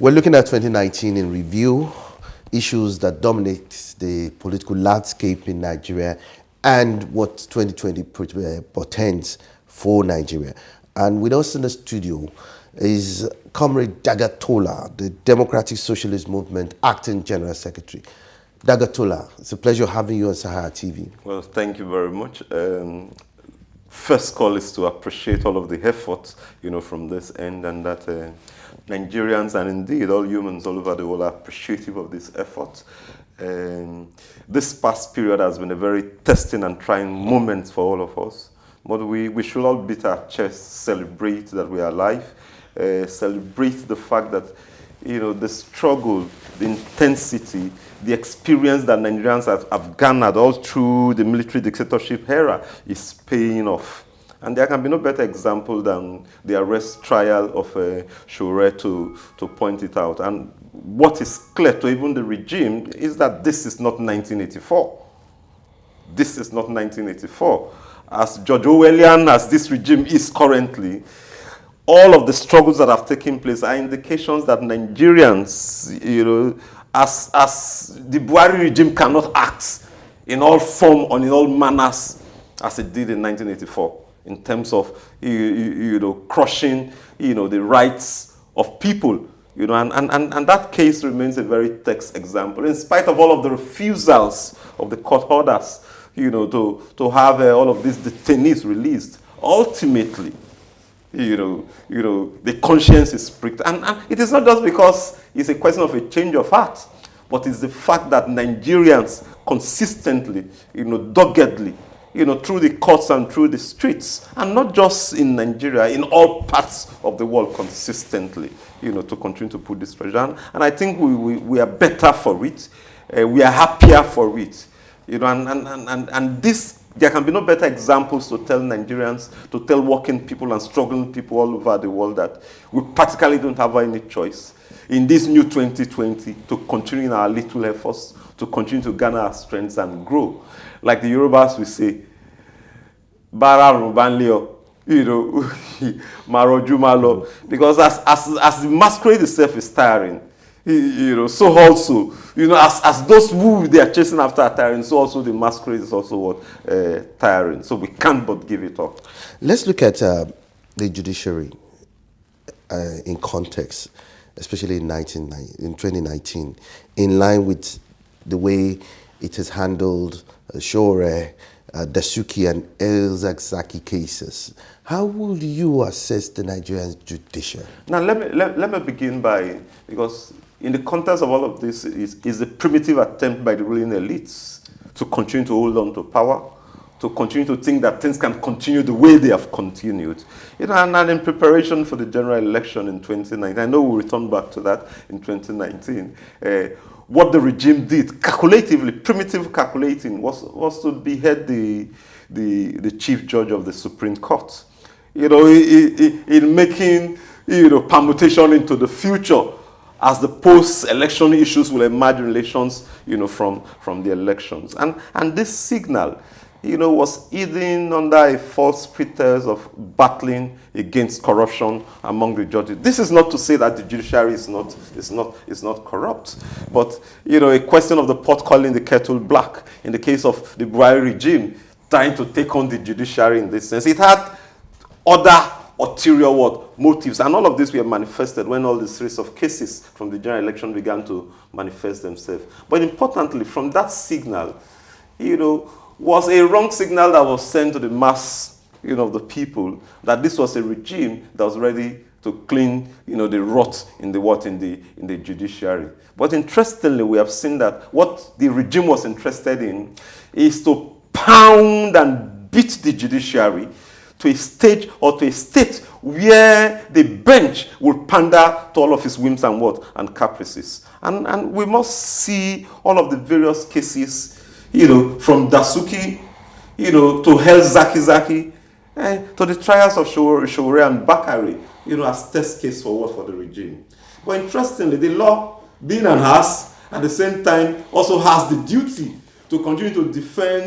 We're looking at 2019 in review, issues that dominate the political landscape in Nigeria and what 2020 portends for Nigeria. And with us in the studio is Comrade Dagger Tola, the Democratic Socialist Movement Acting General Secretary. Dagger Tola, it's a pleasure having you on Sahara TV. Well, thank you very much. First call is to appreciate all of the efforts, from this end, and that Nigerians and indeed all humans all over the world are appreciative of this effort. This past period has been a very testing and trying moment for all of us, but we should all beat our chests, celebrate that we are alive, celebrate the fact that the struggle, the intensity, the experience that Nigerians have garnered all through the military dictatorship era is paying off. And there can be no better example than the arrest trial of Shure to point it out. And what is clear to even the regime is that this is not 1984. This is not 1984. As George Orwellian as this regime is currently, all of the struggles that have taken place are indications that Nigerians, as the Buhari regime cannot act in all form and in all manners as it did in 1984 in terms of, crushing, the rights of people, and that case remains a very text example, in spite of all of the refusals of the court orders, to have all of these detainees released. Ultimately, the conscience is pricked. And it is not just because it's a question of a change of heart, but it's the fact that Nigerians consistently, doggedly, through the courts and through the streets, and not just in Nigeria, in all parts of the world consistently, to continue to put this pressure on. And I think we are better for it. We are happier for it. And this, there can be no better examples to tell Nigerians, to tell working people and struggling people all over the world that we practically don't have any choice in this new 2020 to continue in our little efforts, to continue to garner our strengths and grow. Like the Yorubas will say, Bara Rubanleo, Marojumalo, because as the masquerade itself is tiring, so also, as those who they are chasing after are tiring, so also the masquerade is also what tiring. So we can't but give it up. Let's look at the judiciary in context, especially in 2019, in line with the way it has handled Shure, Dasuki, and El Zakzaki cases. How will you assess the Nigerian judiciary? Now, let me begin by, because in the context of all of this is a primitive attempt by the ruling elites to continue to hold on to power, to continue to think that things can continue the way they have continued. And in preparation for the general election in 2019, I know we'll return back to that in 2019, what the regime did, calculatively, primitive calculating, was to behead the chief judge of the Supreme Court. In making, permutation into the future as the post-election issues will emerge in relations, from the elections. And this signal, was hidden under a false pretense of battling against corruption among the judges. This is not to say that the judiciary is not corrupt, but a question of the pot calling the kettle black. In the case of the Buhari regime trying to take on the judiciary in this sense, it had other ulterior motives, and all of this were manifested when all the series of cases from the general election began to manifest themselves. But importantly, from that signal, was a wrong signal that was sent to the mass, of the people, that this was a regime that was ready to clean, the rot in the judiciary. But interestingly, we have seen that what the regime was interested in is to pound and beat the judiciary to a stage or to a state where the bench will pander to all of its whims and caprices. And we must see all of the various cases, from Dasuki, to El Zakzaki, to the trials of Shure and Bakari, as test case for the regime. But interestingly, the law, being an ass, at the same time also has the duty to continue to defend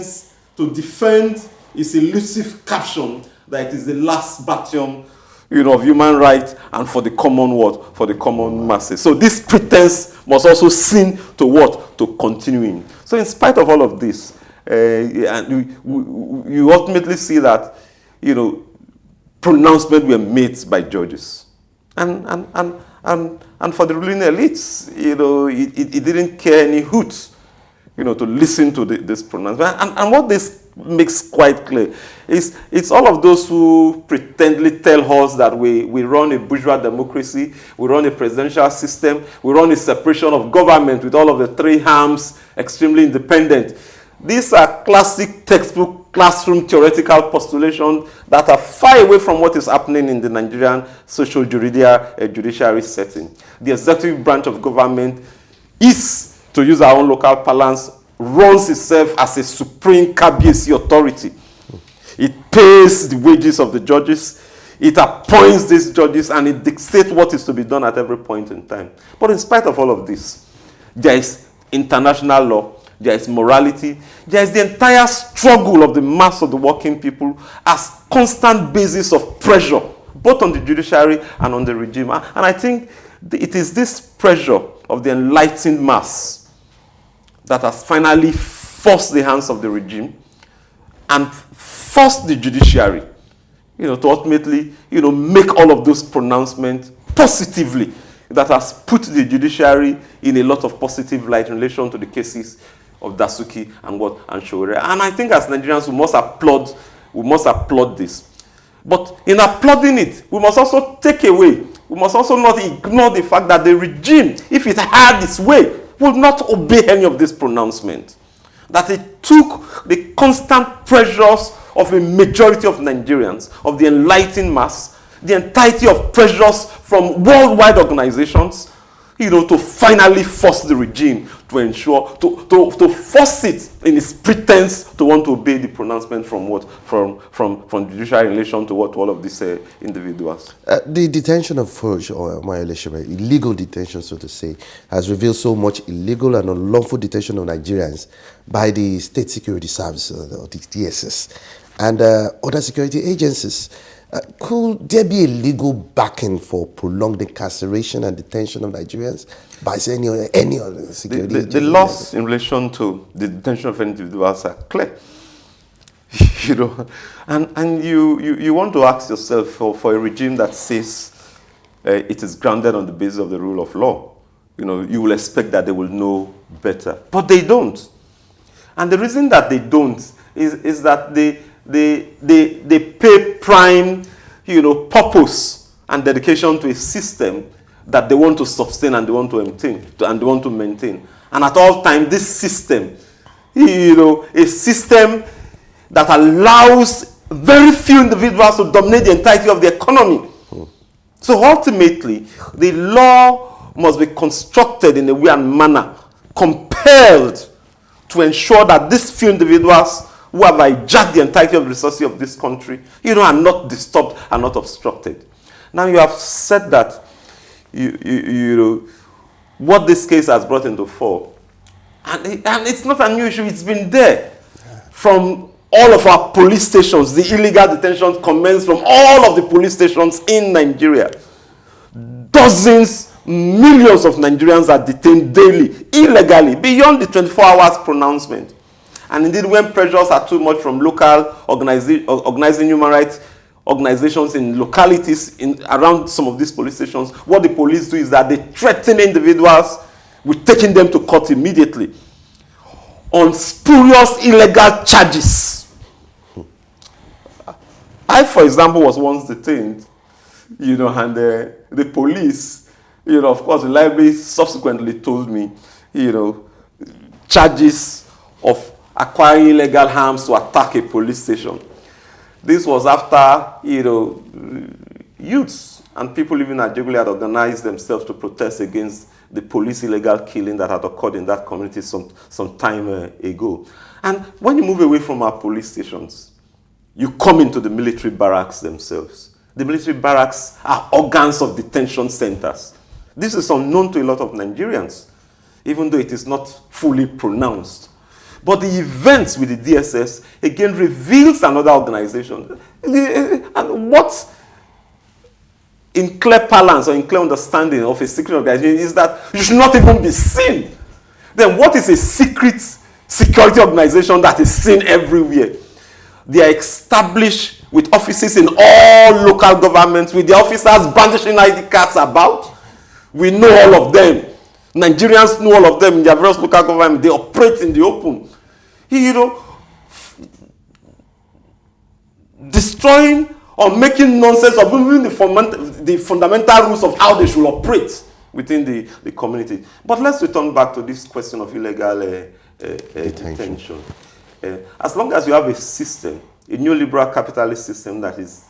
its elusive caption that it is the last bastion, of human rights and for the common what? For the common masses. So this pretense must also seen to what? To continuing. So in spite of all of this, and you ultimately see that, pronouncements were made by judges. And for the ruling elites, it didn't care any hoot, to listen to this pronouncement. And what this makes quite clear is it's all of those who pretendly tell us that we run a bourgeois democracy, we run a presidential system, we run a separation of government with all of the three arms, extremely independent. These are classic textbook classroom theoretical postulations that are far away from what is happening in the Nigerian social judiciary setting. The executive branch of government is, to use our own local parlance, runs itself as a supreme KBC authority. It pays the wages of the judges, it appoints these judges, and it dictates what is to be done at every point in time. But in spite of all of this, there is international law, there is morality, there is the entire struggle of the mass of the working people as constant basis of pressure, both on the judiciary and on the regime. And I think it is this pressure of the enlightened mass that has finally forced the hands of the regime and forced the judiciary, to ultimately, make all of those pronouncements positively, that has put the judiciary in a lot of positive light in relation to the cases of Dasuki and Showore. And I think as Nigerians, we must applaud this. But in applauding it, we must also we must also not ignore the fact that the regime, if it had its way, would not obey any of this pronouncement. That it took the constant pressures of a majority of Nigerians, of the enlightened mass, the entirety of pressures from worldwide organizations, to finally force the regime to ensure, to force it in its pretense to want to obey the pronouncement from what? From judiciary in relation to what? To all of these individuals. The detention of Fuj, or illegal detention, so to say, has revealed so much illegal and unlawful detention of Nigerians by the State Security Service, or the DSS, and other security agencies. Could there be a legal backing for prolonged incarceration and detention of Nigerians by any other security agency? The laws in relation to the detention of individuals are clear. And you want to ask yourself for a regime that says it is grounded on the basis of the rule of law. You will expect that they will know better, but they don't. And the reason that they don't is that they pay prime, purpose and dedication to a system that they want to sustain and they want to maintain. And at all times, this system, a system that allows very few individuals to dominate the entirety of the economy. So ultimately, the law must be constructed in a way and manner compelled to ensure that these few individuals who have hijacked the entirety of the resources of this country, are not disturbed and not obstructed. Now you have said that, what this case has brought into fore, and it's not unusual, it's been there from all of our police stations. The illegal detention commenced from all of the police stations in Nigeria. Dozens, millions of Nigerians are detained daily, illegally, beyond the 24 hours pronouncement. And indeed, when pressures are too much from local organizing human rights organizations in localities around some of these police stations, what the police do is that they threaten individuals with taking them to court immediately on spurious illegal charges. I, for example, was once detained, and the police, of course, reliably subsequently told me, charges of acquiring illegal arms to attack a police station. This was after, youths and people living at Jegule had organized themselves to protest against the police illegal killing that had occurred in that community some time ago. And when you move away from our police stations, you come into the military barracks themselves. The military barracks are organs of detention centers. This is unknown to a lot of Nigerians, even though it is not fully pronounced. But the events with the DSS, again, reveals another organization. And what in clear parlance or in clear understanding of a secret organization is that you should not even be seen. Then what is a secret security organization that is seen everywhere? They are established with offices in all local governments, with the officers brandishing ID cards about. We know all of them. Nigerians know all of them in their various local governments. They operate in the open. You know, destroying or making nonsense of even the fundamental rules of how they should operate within the community. But let's return back to this question of illegal detention. As long as you have a system, a neoliberal capitalist system that is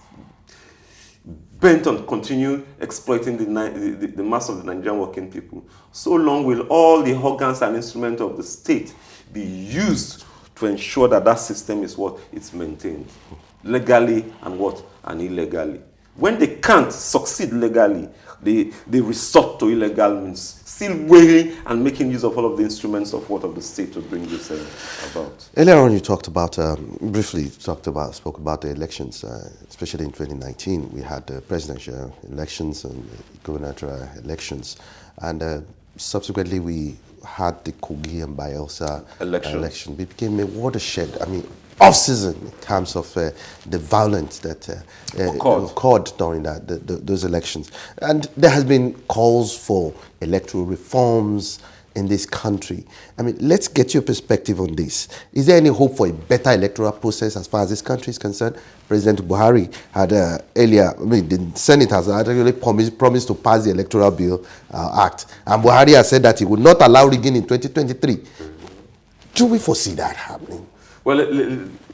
bent on continue exploiting the mass of the Nigerian working people, so long will all the organs and instruments of the state be used to ensure that that system is what it's maintained, legally and what and illegally. When they can't succeed legally, they resort to illegal means, still weighing and making use of all of the instruments of what of the state to bring this about. Earlier on, you talked about, briefly spoke about the elections, especially in 2019. We had the presidential elections and gubernatorial elections. And subsequently, we had the Kogi and Bayelsa election. It became a watershed. I mean, off-season in terms of the violence that occurred during those elections. And there has been calls for electoral reforms in this country. I mean, let's get your perspective on this. Is there any hope for a better electoral process as far as this country is concerned? President Buhari had earlier, I mean, the Senate has actually promised to pass the Electoral Bill Act. And Buhari has said that he would not allow rigging in 2023. Do we foresee that happening? Well,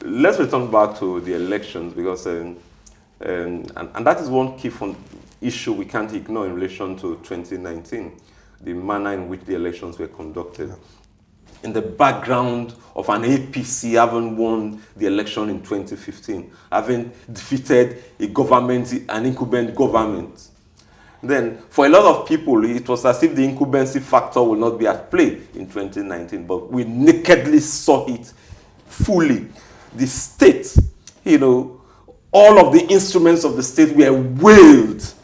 let's return back to the elections because, and that is one key issue we can't ignore in relation to 2019, the manner in which the elections were conducted. In the background of an APC having won the election in 2015, having defeated an incumbent government. Then, for a lot of people, it was as if the incumbency factor will not be at play in 2019, but we nakedly saw it fully. The state, you know, all of the instruments of the state were wheeled.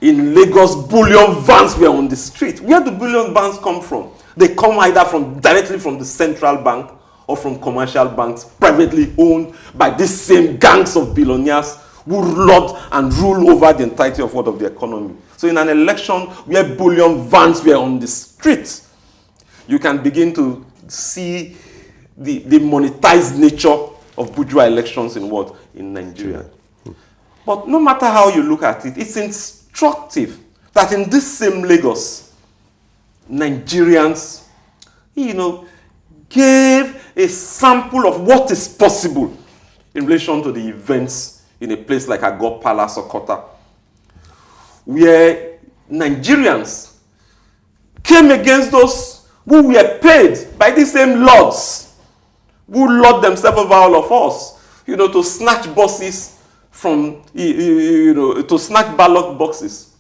In Lagos, bullion vans were on the street. Where do bullion vans come from? They come either directly from the central bank or from commercial banks, privately owned by these same gangs of billionaires who lord and rule over the entirety of the economy. So in an election where bullion vans were on the street, you can begin to see the monetized nature of bourgeois elections in Nigeria. But no matter how you look at it, it's instructive that in this same Lagos, Nigerians, you know, gave a sample of what is possible in relation to the events in a place like Agor Palace or Kota, where Nigerians came against those who were paid by the same lords who lord themselves over all of us, you know, to snatch buses from, to snatch ballot boxes.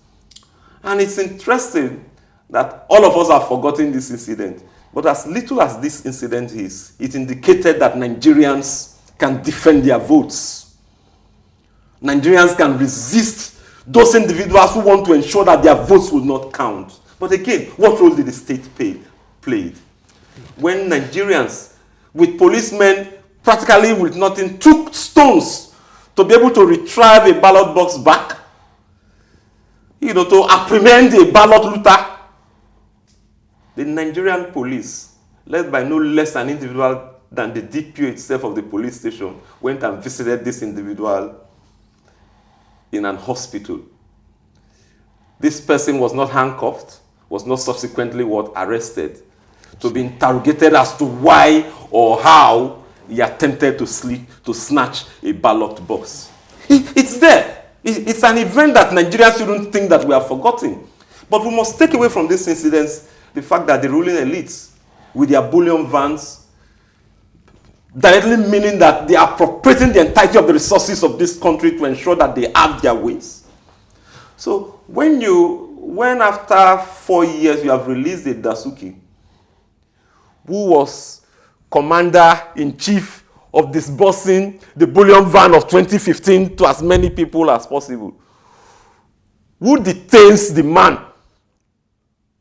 And it's interesting that all of us have forgotten this incident. But as little as this incident is, it indicated that Nigerians can defend their votes. Nigerians can resist those individuals who want to ensure that their votes will not count. But again, what role did the state play? When Nigerians, with policemen practically with nothing, took stones to be able to retrieve a ballot box back, you know, to apprehend a ballot looter, the Nigerian police, led by no less an individual than the DPO itself of the police station, went and visited this individual in an hospital. This person was not handcuffed, was not subsequently arrested, to be interrogated as to why or how he attempted to snatch a ballot box. It's there. It's an event that Nigerians shouldn't think that we have forgotten. But we must take away from this incident the fact that the ruling elites, with their bullion vans, directly meaning that they are appropriating the entirety of the resources of this country to ensure that they have their ways. So when after 4 years you have released the Dasuki, who was commander-in-chief of disbursing the bullion van of 2015 to as many people as possible, who detains the man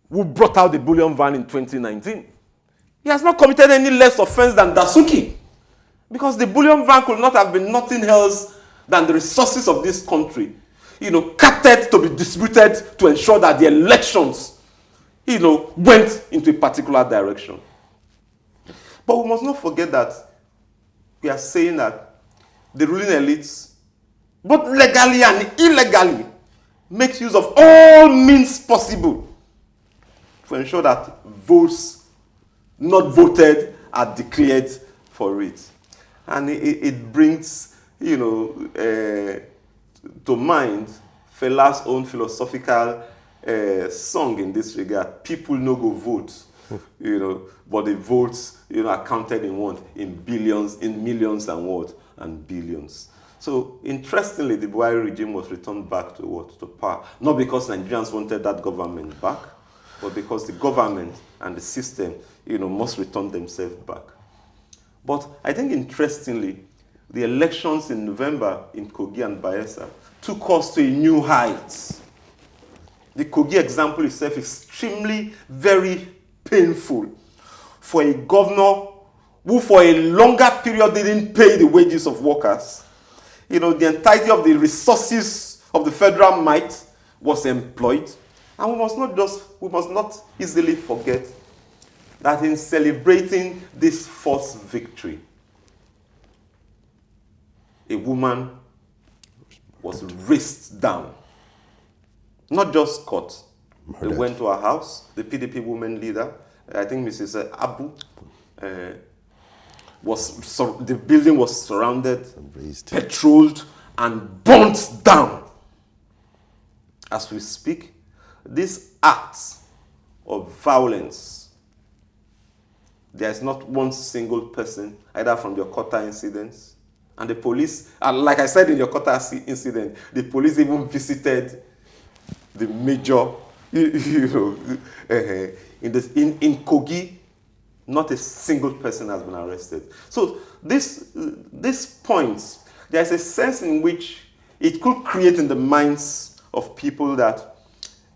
who brought out the bullion van in 2019. He has not committed any less offense than Dasuki, because the bullion van could not have been nothing else than the resources of this country, carted to be distributed to ensure that the elections, went into a particular direction. But we must not forget that we are saying that the ruling elites, both legally and illegally, makes use of all means possible to ensure that votes not voted are declared for it. And it brings, to mind Fela's own philosophical song in this regard. People no go vote, but the votes, are counted in what? In billions, in millions and what? And billions. So, interestingly, the Buhari regime was returned back to what? To power. Not because Nigerians wanted that government back, but because the government and the system, must return themselves back. But I think, interestingly, the elections in November in Kogi and Bayelsa took us to a new height. The Kogi example itself is extremely, very painful for a governor who for a longer period didn't pay the wages of workers. The entirety of the resources of the federal might was employed. And we must not easily forget that in celebrating this first victory, a woman was raced down. Not just caught. They went to her house, the PDP women leader, I think Mrs. Abu, the building was surrounded, patrolled, and burnt down. As we speak, these acts of violence, there is not one single person, either from the Okota incidents, and the police, like I said in the Okota incident, the police even visited the major, in Kogi, not a single person has been arrested. So this points, there's a sense in which it could create in the minds of people that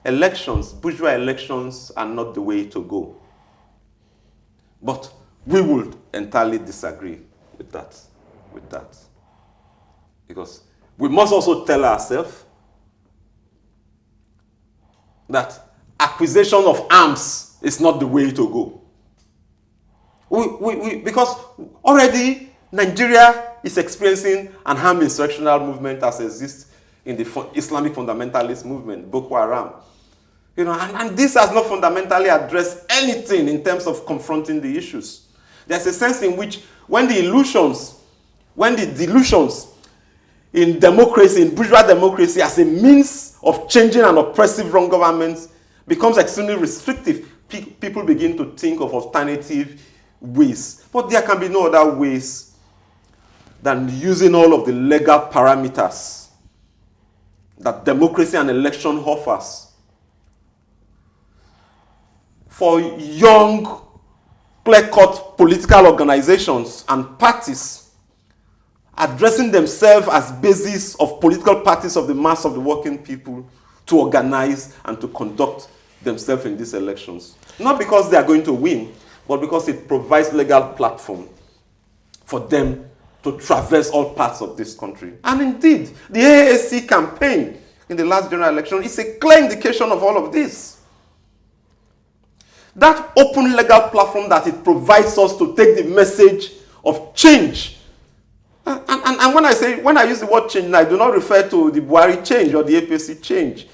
elections, bourgeois elections, are not the way to go. But we would entirely disagree with that. Because we must also tell ourselves that acquisition of arms is not the way to go. Because already Nigeria is experiencing an armed insurrectional movement as exists in the Islamic fundamentalist movement, Boko Haram. And this has not fundamentally addressed anything in terms of confronting the issues. There's a sense in which when the delusions in democracy, in bourgeois democracy, as a means of changing an oppressive wrong government becomes extremely restrictive, people begin to think of alternative ways. But there can be no other ways than using all of the legal parameters that democracy and election offers for young, clear-cut political organizations and parties addressing themselves as basis of political parties of the mass of the working people to organize and to conduct themselves in these elections. Not because they are going to win, but because it provides legal platform for them to traverse all parts of this country. And indeed, the AAC campaign in the last general election is a clear indication of all of this. That open legal platform that it provides us to take the message of change. And when I use the word change, I do not refer to the Buhari change or the APC change.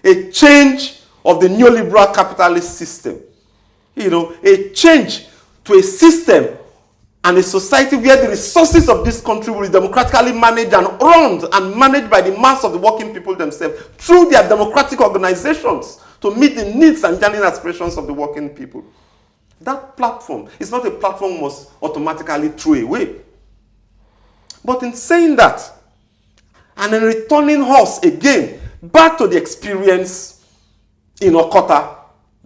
A change of the neoliberal capitalist system. A change to a system and a society where the resources of this country will be democratically managed and owned and managed by the mass of the working people themselves through their democratic organizations to meet the needs and genuine aspirations of the working people. That platform is not a platform we must automatically throw away. But in saying that, and in returning us again back to the experience in Okota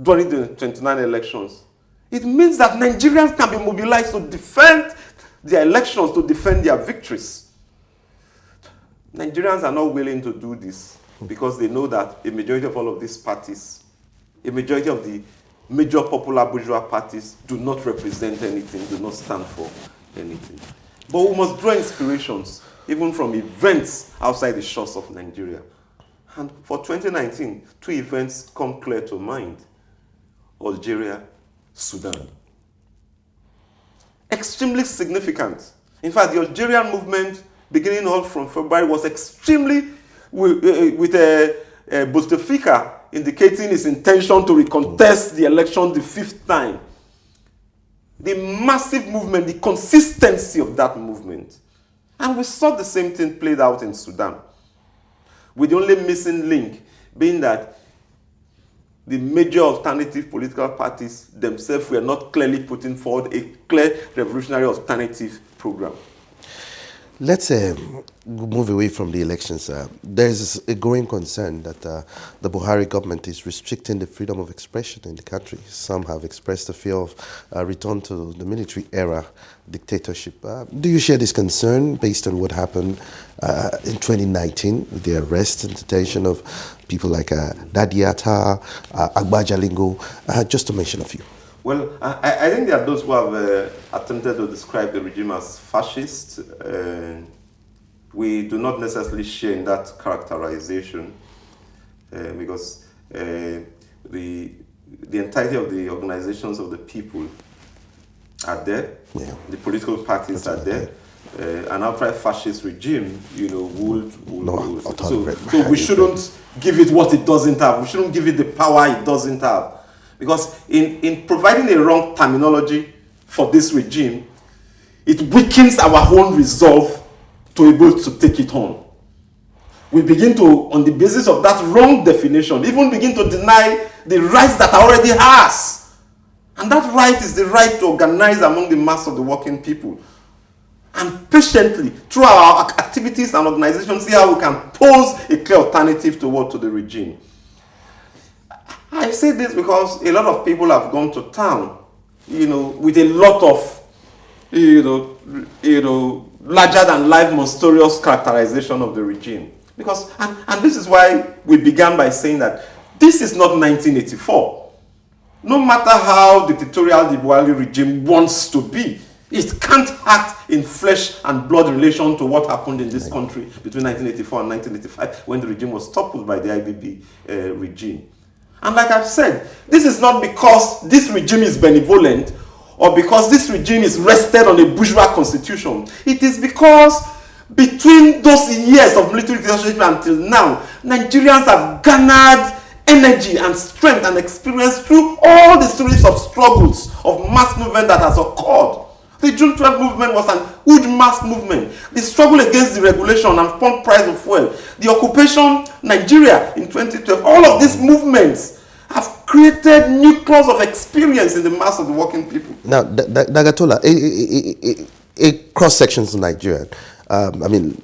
during the 29 elections, it means that Nigerians can be mobilized to defend their elections, to defend their victories. Nigerians are not willing to do this. because they know that a majority of all of these parties, a majority of the major popular bourgeois parties do not represent anything, do not stand for anything. But we must draw inspirations even from events outside the shores of Nigeria. And for 2019, 2 events come clear to mind: Algeria, Sudan. Extremely significant. In fact, the Algerian movement, beginning all from February, was extremely, with Bouteflika indicating his intention to recontest the election the 5th time. The massive movement, the consistency of that movement. And we saw the same thing played out in Sudan, with the only missing link being that the major alternative political parties themselves were not clearly putting forward a clear revolutionary alternative program. Let's move away from the elections. There's a growing concern that the Buhari government is restricting the freedom of expression in the country. Some have expressed the fear of return to the military era dictatorship. Do you share this concern based on what happened in 2019 with the arrest and detention of people like Dadiata, Agbajalingo, just to mention a few? Well, I think there are those who have attempted to describe the regime as fascist. We do not necessarily share in that characterization because the entirety of the organizations of the people are there. Yeah. The political parties are there. An outright fascist regime, would so we shouldn't give it what it doesn't have. We shouldn't give it the power it doesn't have. Because in providing a wrong terminology for this regime, it weakens our own resolve to be able to take it on. We begin to, on the basis of that wrong definition, even begin to deny the rights that already has. And that right is the right to organize among the mass of the working people. And patiently, through our activities and organizations, see how we can pose a clear alternative to the regime. I say this because a lot of people have gone to town, with a lot of, larger than life monstrous characterization of the regime. Because, and this is why we began by saying that this is not 1984. No matter how dictatorial the Buhari regime wants to be, it can't act in flesh and blood relation to what happened in this country between 1984 and 1985 when the regime was toppled by the IBB regime. And like I've said, this is not because this regime is benevolent or because this regime is rested on a bourgeois constitution. It is because between those years of military dictatorship until now, Nigerians have garnered energy and strength and experience through all the series of struggles of mass movement that has occurred. The June 12 movement was an huge mass movement. The struggle against deregulation and pump price of fuel, the occupation Nigeria in 2012, all of these movements have created nucleus of experience in the mass of the working people. Now, Dagger Tola, a cross-sections of Nigeria,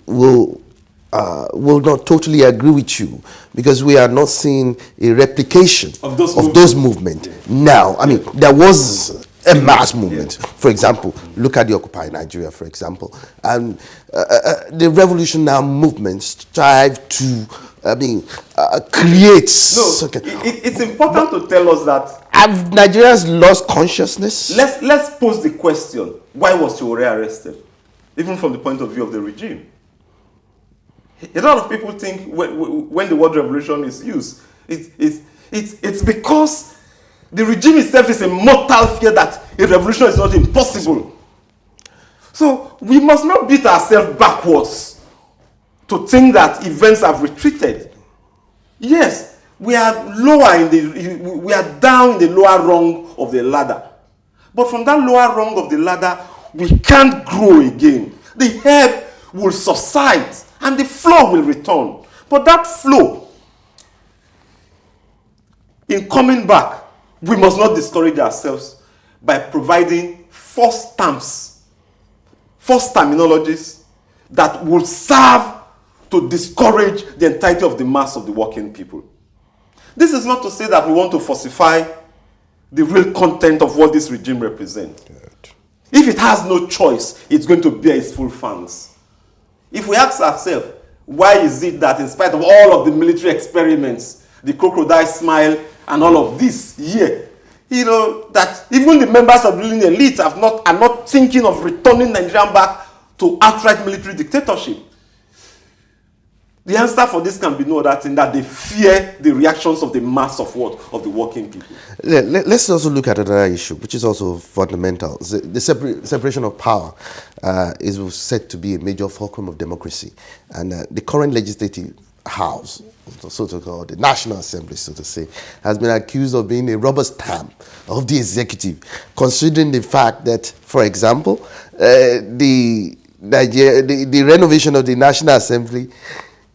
will not totally agree with you because we are not seeing a replication of those movements. Now, there was a mass movement. For example, look at the Occupy Nigeria, for example. And the Revolution Now movement strive to, create... No, it's important to tell us that... Have Nigerians lost consciousness? Let's pose the question, why was Sowore arrested? Even from the point of view of the regime. A lot of people think when the word revolution is used, it's because the regime itself is a mortal fear that a revolution is not impossible. So we must not beat ourselves backwards to think that events have retreated. Yes, we are we are down in the lower rung of the ladder. But from that lower rung of the ladder, we can't grow again. The herb will subside and the flow will return. But that flow, in coming back, we must not discourage ourselves by providing false stamps, false terminologies that will serve to discourage the entirety of the mass of the working people. This is not to say that we want to falsify the real content of what this regime represents. If it has no choice, it's going to bear its full fangs. If we ask ourselves, Why is it that in spite of all of the military experiments, the crocodile smile and all of this here, that even the members of the ruling elite are not thinking of returning Nigeria back to outright military dictatorship? The answer for this can be no other thing that they fear the reactions of the mass of what? Of the working people. Let's also look at another issue, which is also fundamental. The separation of power is said to be a major fulcrum of democracy. And the current legislative house, so to call the National Assembly, so to say, has been accused of being a rubber stamp of the executive, considering the fact that, for example, the renovation of the National Assembly,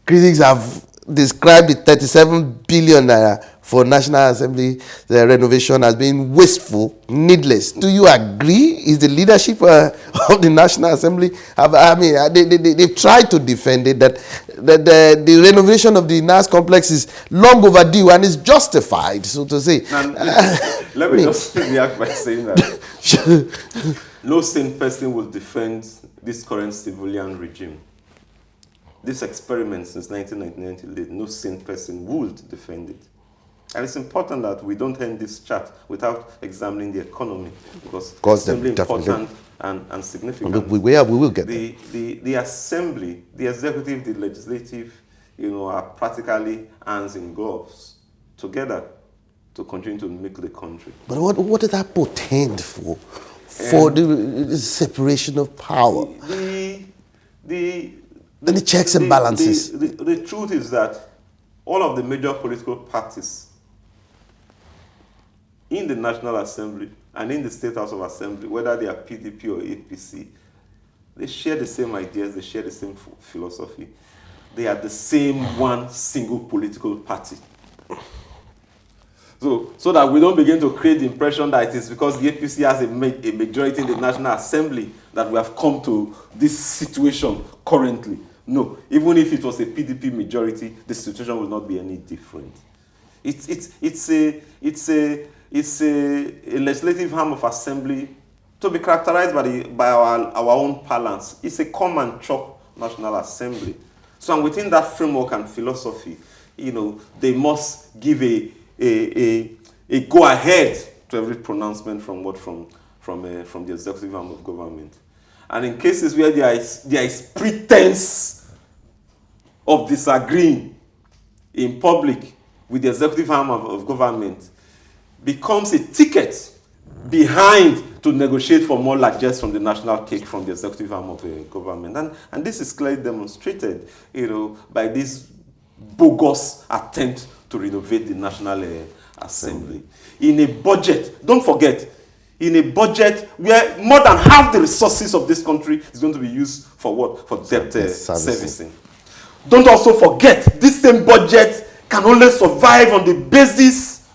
critics have described the 37 billion naira for National Assembly renovation as being wasteful, needless. Do you agree? Is the leadership of the National Assembly, they've tried to defend it, that the renovation of the NAS complex is long overdue and is justified, so to say. Let me just react by saying that no sane person will defend this current civilian regime. This experiment since 1999, no sane person would defend it. And it's important that we don't end this chat without examining the economy, because it's extremely important and significant. We will get there. The assembly, the executive, the legislative, are practically hands in gloves together to continue to make the country. But what does that portend for the separation of power? Then the checks and balances. The truth is that all of the major political parties in the National Assembly and in the State House of Assembly, whether they are PDP or APC, they share the same ideas, they share the same philosophy. They are the same one single political party. So that we don't begin to create the impression that it is because the APC has a majority in the National Assembly that we have come to this situation currently. No, even if it was a PDP majority, the situation will not be any different. It's a legislative arm of assembly to be characterized by our own parlance. It's a come and chop National Assembly. So, and within that framework and philosophy, they must give a go ahead to every pronouncement from the executive arm of government. And in cases where there is pretense of disagreeing in public with the executive arm of government, becomes a ticket behind to negotiate for more largesse from the national cake from the executive arm of the government. And this is clearly demonstrated, by this bogus attempt to renovate the National Assembly. In a budget, don't forget, in a budget where more than half the resources of this country is going to be used for what? For debt servicing. Don't also forget, this same budget can only survive on the basis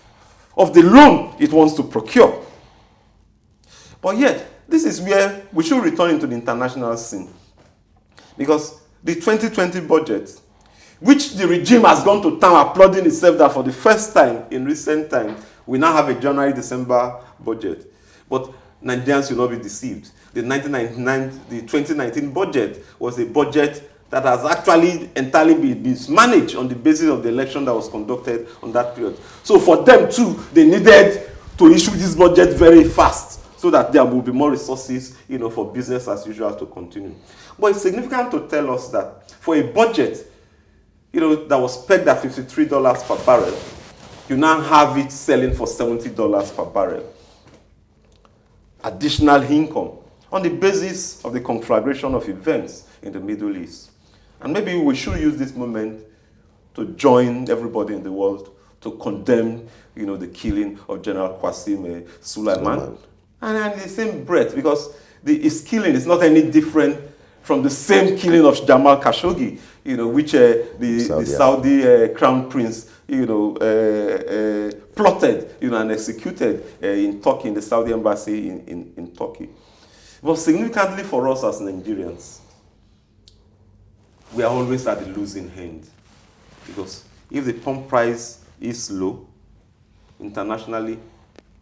of the loan it wants to procure. But yet, this is where we should return into the international scene. Because the 2020 budget, which the regime has gone to town applauding itself that for the first time in recent time, we now have a January-December budget. But Nigerians should not be deceived. The 2019 budget was a budget that has actually entirely been mismanaged on the basis of the election that was conducted on that period. So for them too, they needed to issue this budget very fast so that there will be more resources, for business as usual to continue. But it's significant to tell us that for a budget, that was pegged at $53 per barrel, you now have it selling for $70 per barrel. Additional income on the basis of the conflagration of events in the Middle East. And maybe we should use this moment to join everybody in the world to condemn, the killing of General Qasim Sulaiman. And in the same breath, because his killing is not any different from the same killing of Jamal Khashoggi, which the Saudi crown prince, plotted, and executed in Turkey, in the Saudi embassy in Turkey. But significantly for us as Nigerians, we are always at the losing end. Because if the pump price is low, internationally,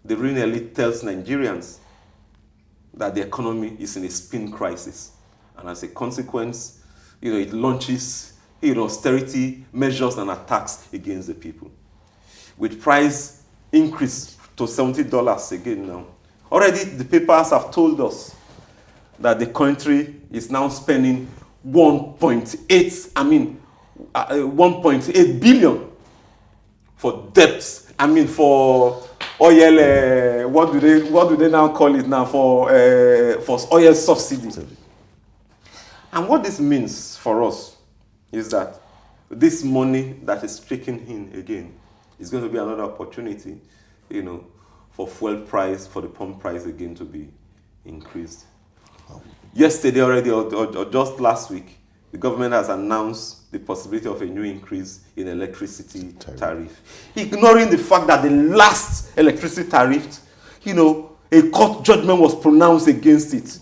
the ruling elite tells Nigerians that the economy is in a spin crisis. And as a consequence, it launches, austerity measures and attacks against the people. With price increase to $70 again now. Already the papers have told us that the country is now spending 1.8 billion for debts. For oil, what do they now call it now? For oil subsidy. And what this means for us is that this money that is taken in again is going to be another opportunity, for fuel price, for the pump price again to be increased. Yesterday already, or just last week, the government has announced the possibility of a new increase in electricity tariff. Ignoring the fact that the last electricity tariff, a court judgment was pronounced against it.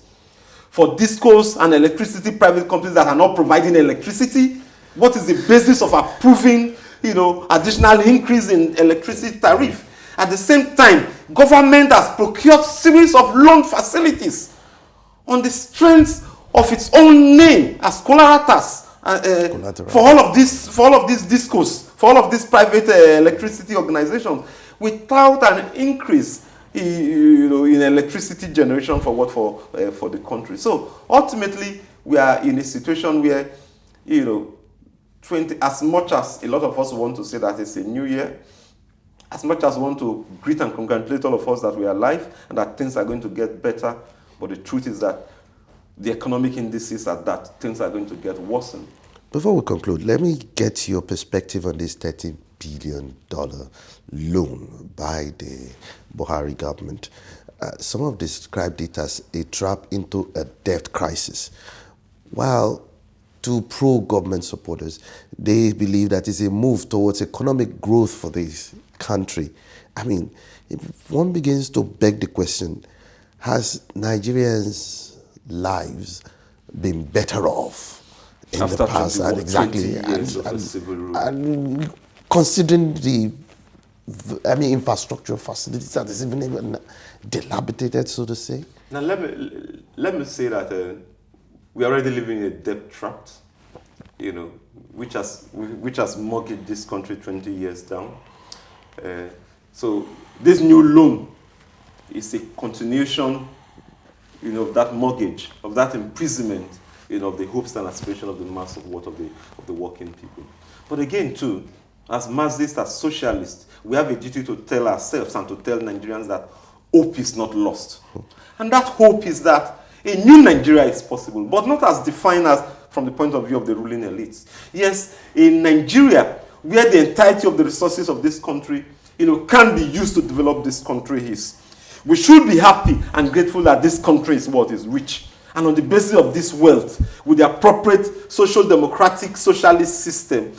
For discos and electricity private companies that are not providing electricity, what is the basis of approving, additional increase in electricity tariff? At the same time, government has procured series of loan facilities on the strength of its own name as collaterals for all of these discos, for all of these private electricity organizations, without an increase in electricity generation for the country. So ultimately, we are in a situation where, as much as a lot of us want to say that it's a new year, as much as we want to greet and congratulate all of us that we are alive and that things are going to get better, but the truth is that the economic indices are that things are going to get worsened. Before we conclude, let me get your perspective on this $30 billion loan by the Buhari government. Some have described it as a trap into a debt crisis, while to pro-government supporters, they believe that it's a move towards economic growth for this country. If one begins to beg the question, has Nigerians' lives been better off in after the past? And exactly, and considering the infrastructure facilities that is even dilapidated, so to say. Now let me say that we are already living in a debt trap, which has mortgaged this country 20 years down. So this new loan is a continuation, of that mortgage, of that imprisonment, of the hopes and aspirations of the mass of the working people. But again, too, as Marxists, as socialists, we have a duty to tell ourselves and to tell Nigerians that hope is not lost. And that hope is that a new Nigeria is possible, but not as defined as from the point of view of the ruling elites. Yes, in Nigeria, where the entirety of the resources of this country, can be used to develop this country is. We should be happy and grateful that this country is rich. And on the basis of this wealth, with the appropriate social democratic socialist system,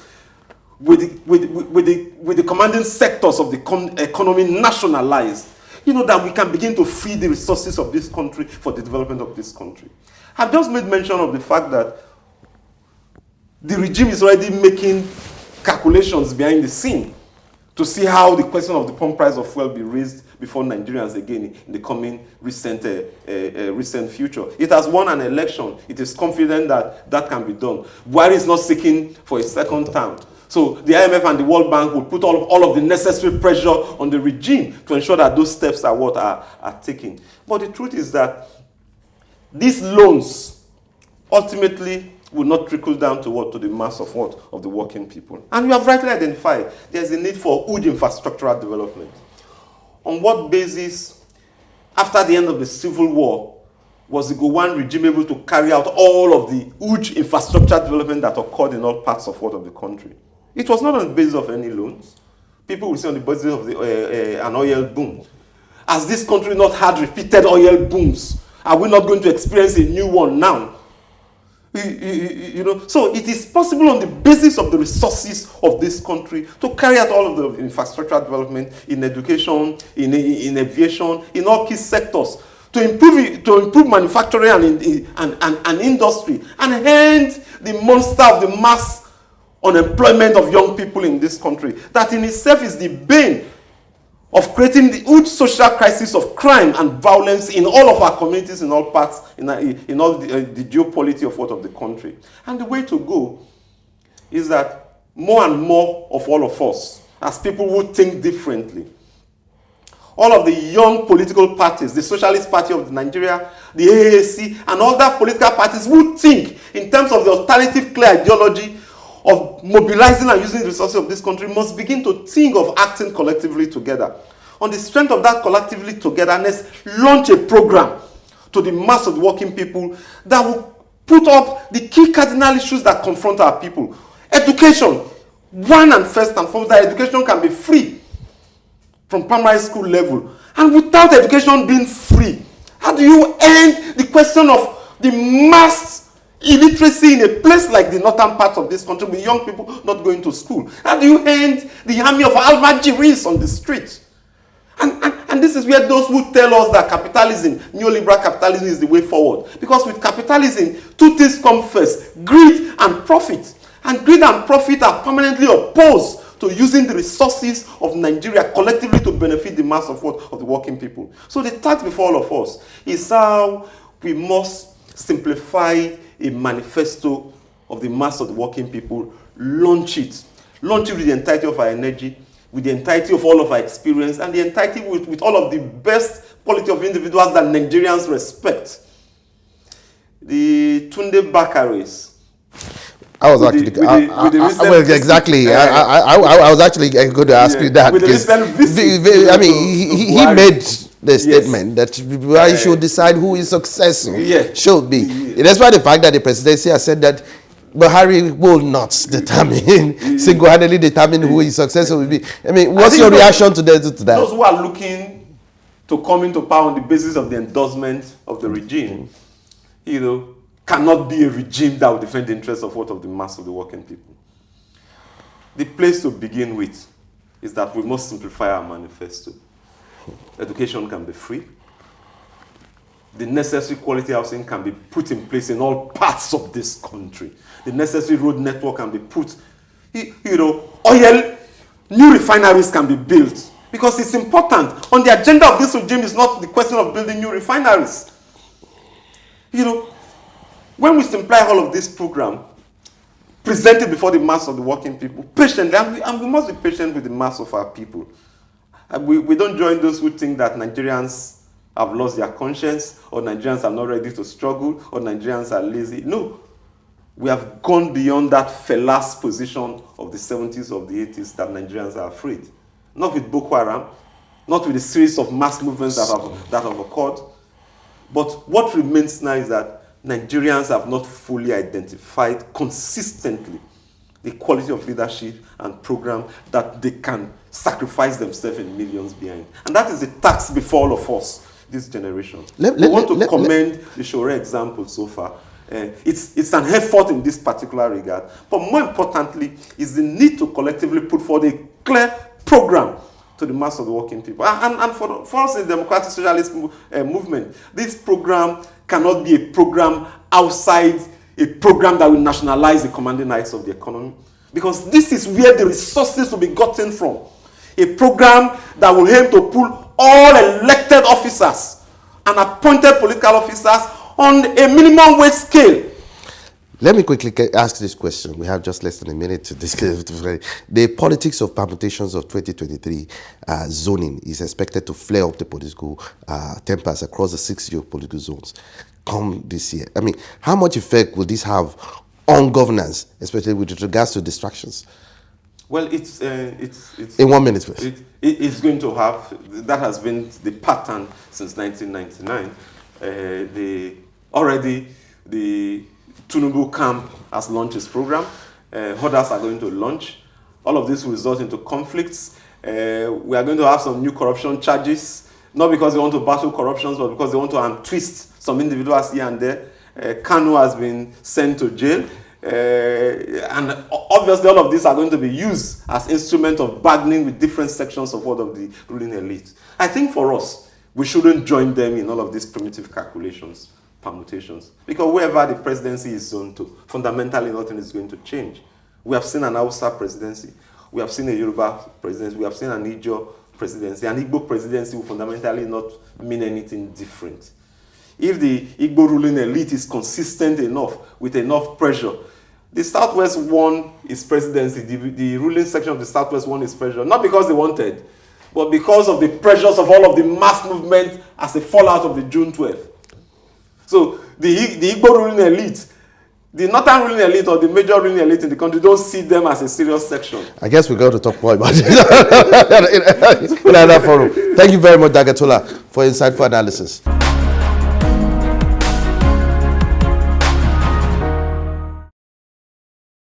with the commanding sectors of the economy nationalized, that we can begin to feed the resources of this country for the development of this country. I've just made mention of the fact that the regime is already making calculations behind the scene to see how the question of the pump price of fuel be raised before Nigerians again in the coming recent future. It has won an election. It is confident that that can be done. Buhari is not seeking for a second term. So the IMF and the World Bank will put all of the necessary pressure on the regime to ensure that those steps are taken. But the truth is that these loans ultimately will not trickle down to the mass of the working people. And you have rightly identified there's a need for huge infrastructural development. On what basis, after the end of the Civil War, was the Gowon regime able to carry out all of the huge infrastructure development that occurred in all parts of the country? It was not on the basis of any loans. People will say on the basis of an oil boom. Has this country not had repeated oil booms? Are we not going to experience a new one now? So it is possible on the basis of the resources of this country to carry out all of the infrastructure development in education, in aviation, in all key sectors, to improve manufacturing and industry, and end the monster of the mass unemployment of young people in this country. That in itself is the bane of creating the huge social crisis of crime and violence in all of our communities, in all parts, in all the geopolity of the country. And the way to go is that more and more of all of us, as people who think differently, all of the young political parties, the Socialist Party of Nigeria, the AAC, and other political parties who think in terms of the alternative clear ideology of mobilizing and using the resources of this country must begin to think of acting collectively together. On the strength of that collectively togetherness, launch a program to the mass of the working people that will put up the key cardinal issues that confront our people. Education, one and first and foremost, that education can be free from primary school level. And without education being free, how do you end the question of the mass illiteracy in a place like the northern part of this country with young people not going to school? How do you end the army of Almajiris on the street? And this is where those who tell us that capitalism, neoliberal capitalism, is the way forward. Because with capitalism, two things come first: greed and profit. And greed and profit are permanently opposed to using the resources of Nigeria collectively to benefit the mass of the working people. So the task before all of us is how we must simplify a manifesto of the mass of the working people, launch it with the entirety of our energy, with the entirety of all of our experience, and the entirety with all of the best quality of individuals that Nigerians respect. The Tunde Bakaris. I was actually exactly. I was actually going to ask you that, because I mean he made the statement that Buhari should decide who his successor should be. Despite the fact that the presidency has said that Buhari will not single-handedly determine who his successor will be. I mean, what's your reaction to that? Those who are looking to come into power on the basis of the endorsement of the regime, cannot be a regime that will defend the interests of the mass of the working people. The place to begin with is that we must simplify our manifesto. Education can be free. The necessary quality housing can be put in place in all parts of this country. The necessary road network can be put. Oil, new refineries can be built. Because it's important. On the agenda of this regime is not the question of building new refineries. When we simplify all of this program, present it before the mass of the working people, patiently, and we must be patient with the mass of our people. We don't join those who think that Nigerians have lost their conscience, or Nigerians are not ready to struggle, or Nigerians are lazy. No. We have gone beyond that fallacious position of the 70s, of the 80s, that Nigerians are afraid. Not with Boko Haram, not with the series of mass movements that have occurred. But what remains now is that Nigerians have not fully identified consistently the quality of leadership and program that they can sacrifice themselves in millions behind. And that is the task before all of us, this generation. We want to commend the Shore example so far. It's an effort in this particular regard. But more importantly, is the need to collectively put forward a clear program to the mass of the working people. And for us in the Democratic Socialist movement, this program cannot be a program outside a program that will nationalize the commanding heights of the economy. Because this is where the resources will be gotten from. A program that will aim to pull all elected officers and appointed political officers on a minimum wage scale. Let me quickly ask this question. We have just less than a minute to discuss. The politics of permutations of 2023 zoning is expected to flare up the political tempers across the 6 geopolitical zones come this year. I mean, how much effect will this have on governance, especially with regards to distractions? Well, it's in 1 minute, please. It's going to have, that has been the pattern since 1999. The Tinubu camp has launched its program. Others are going to launch. All of this will result into conflicts. We are going to have some new corruption charges, not because they want to battle corruption, but because they want to untwist some individuals here and there. Kanu has been sent to jail. And obviously all of these are going to be used as instruments of bargaining with different sections of the ruling elite. I think for us, we shouldn't join them in all of these primitive calculations, permutations. Because wherever the presidency is zoned to, fundamentally nothing is going to change. We have seen an Hausa presidency. We have seen a Yoruba presidency. We have seen an Ijaw presidency. An Igbo presidency will fundamentally not mean anything different. If the Igbo ruling elite is consistent enough, with enough pressure, The Southwest won its presidency, the ruling section of the Southwest won its presidency, not because they wanted, but because of the pressures of all of the mass movement as a fallout of the June 12th. So the Igbo ruling elite, the northern ruling elite or the major ruling elite in the country don't see them as a serious section. I guess we're going to talk more about it in another forum. Thank you very much, Dagger Tola, for insightful analysis.